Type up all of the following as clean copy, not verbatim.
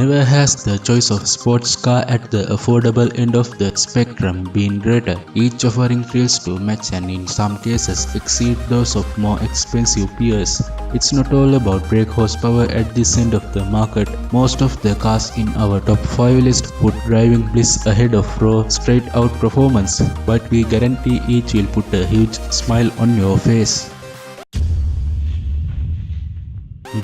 Never has the choice of sports car at the affordable end of the spectrum been greater, each offering thrills to match and in some cases exceed those of more expensive peers. It's not all about brake horsepower at this end of the market. Most of the cars in our top 5 list put driving bliss ahead of raw, straight out performance, but we guarantee each will put a huge smile on your face.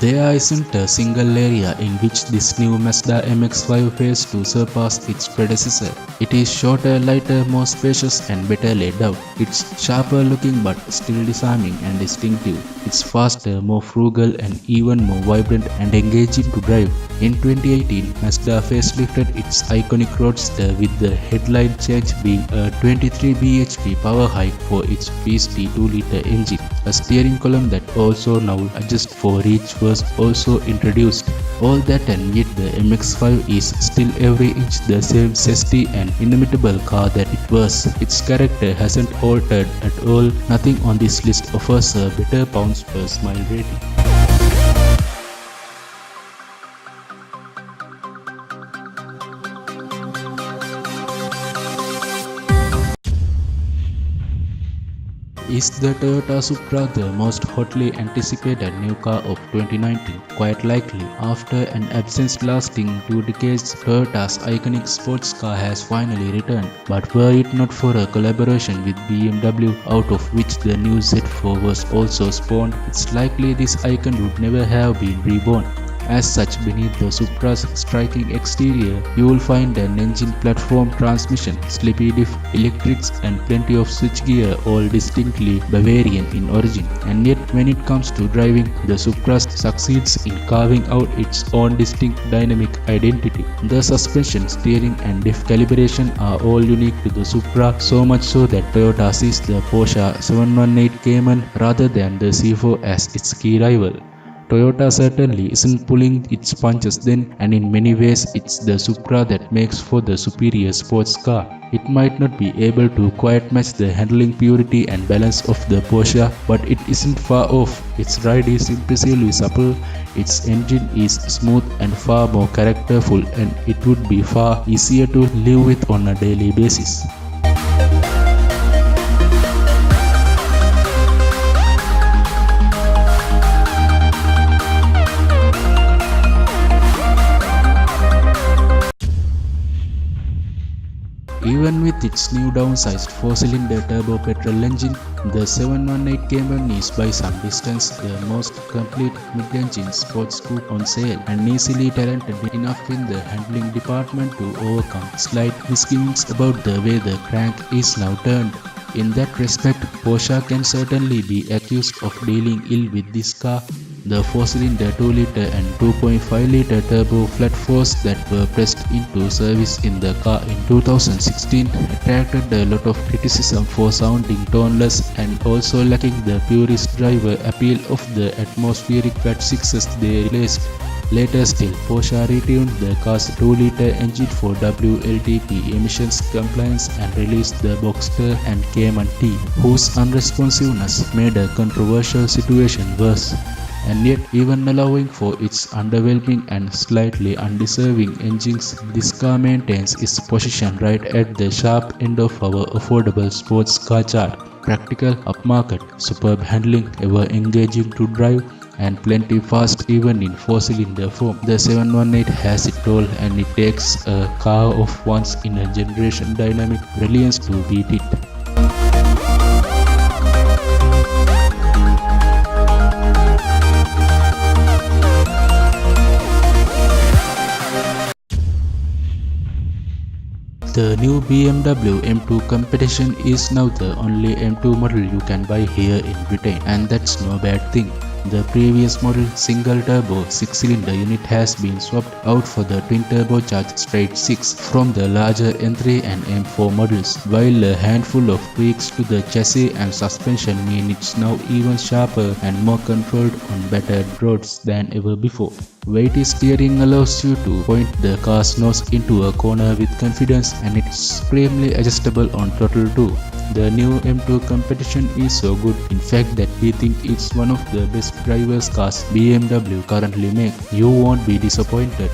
There isn't a single area in which this new Mazda MX-5 fails to surpass its predecessor. It is shorter, lighter, more spacious and better laid out. It's sharper looking but still disarming and distinctive. It's faster, more frugal and even more vibrant and engaging to drive. In 2018, Mazda facelifted its iconic Roadster with the headline change being a 23 bhp power hike for its beastly 2-liter engine. A steering column that also now adjusts for reach was also introduced. All that and yet the MX-5 is still every inch the same zesty and inimitable car that it was. Its character hasn't altered at all. Nothing on this list offers a better pounds per mile rating. Is the Toyota Supra the most hotly anticipated new car of 2019? Quite likely. After an absence lasting 2 decades, Toyota's iconic sports car has finally returned. But were it not for a collaboration with BMW, out of which the new Z4 was also spawned, it's likely this icon would never have been reborn. As such, beneath the Supra's striking exterior, you will find an engine, platform, transmission, slippy diff, electrics and plenty of switchgear, all distinctly Bavarian in origin. And yet when it comes to driving, the Supra succeeds in carving out its own distinct dynamic identity. The suspension, steering and diff calibration are all unique to the Supra, so much so that Toyota sees the Porsche 718 Cayman rather than the C4 as its key rival. Toyota certainly isn't pulling its punches then, and in many ways it's the Supra that makes for the superior sports car. It might not be able to quite match the handling purity and balance of the Porsche, but it isn't far off. Its ride is impressively supple, its engine is smooth and far more characterful, and it would be far easier to live with on a daily basis. Even with its new downsized 4-cylinder turbo petrol engine, the 718 Cayman is by some distance the most complete mid-engine sports coupe on sale, and easily talented enough in the handling department to overcome slight misgivings about the way the crank is now turned. In that respect, Porsche can certainly be accused of dealing ill with this car. The 4-cylinder 2-liter and 2.5-liter turbo flat fours that were pressed into service in the car in 2016 attracted a lot of criticism for sounding toneless and also lacking the purist driver appeal of the atmospheric flat sixes they released. Later still, Porsche retuned the car's 2-liter engine for WLTP emissions compliance and released the Boxster and Cayman T, whose unresponsiveness made a controversial situation worse. And yet, even allowing for its underwhelming and slightly undeserving engines, this car maintains its position right at the sharp end of our affordable sports car chart. Practical, upmarket, superb handling, ever engaging to drive, and plenty fast even in 4-cylinder form. The 718 has it all, and it takes a car of once in a generation dynamic brilliance to beat it. The new BMW M2 Competition is now the only M2 model you can buy here in Britain, and that's no bad thing. The previous model single turbo 6-cylinder unit has been swapped out for the twin turbocharged straight 6 from the larger M3 and M4 models, while a handful of tweaks to the chassis and suspension mean it's now even sharper and more controlled on battered roads than ever before. Weighty steering allows you to point the car's nose into a corner with confidence, and it's supremely adjustable on throttle too. The new M2 Competition is so good, in fact, that we think it's one of the best driver's cars BMW currently make. You won't be disappointed.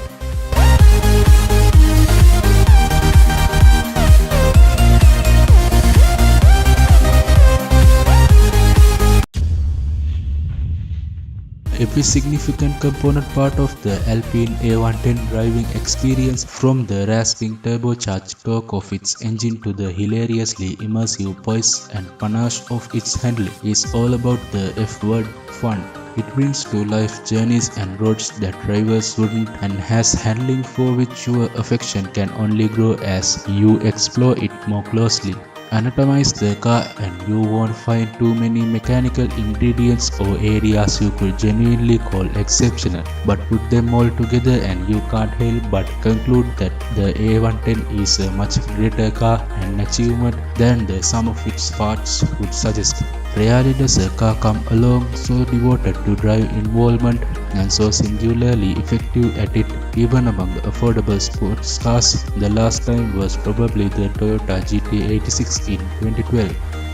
every significant component part of the Alpine A110 driving experience, from the rasping turbocharged torque of its engine to the hilariously immersive poise and panache of its handling, is all about the F-word, fun. It brings to life journeys and roads that drivers wouldn't, and has handling for which your affection can only grow as you explore it more closely. Anatomize the car and you won't find too many mechanical ingredients or areas you could genuinely call exceptional. But put them all together and you can't help but conclude that the A110 is a much greater car and achievement than the sum of its parts would suggest. Rarely does a car come along so devoted to drive involvement and so singularly effective at it, even among affordable sports cars. The last time was probably the Toyota GT86 in 2012.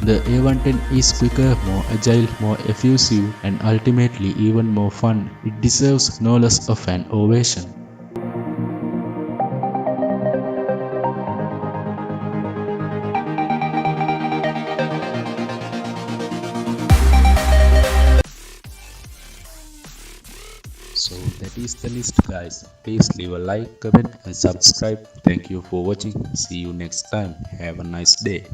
The A110 is quicker, more agile, more effusive, and ultimately even more fun. It deserves no less of an ovation. So that is the list, guys. Please leave a like, comment and subscribe. Thank you for watching. See you next time. Have a nice day.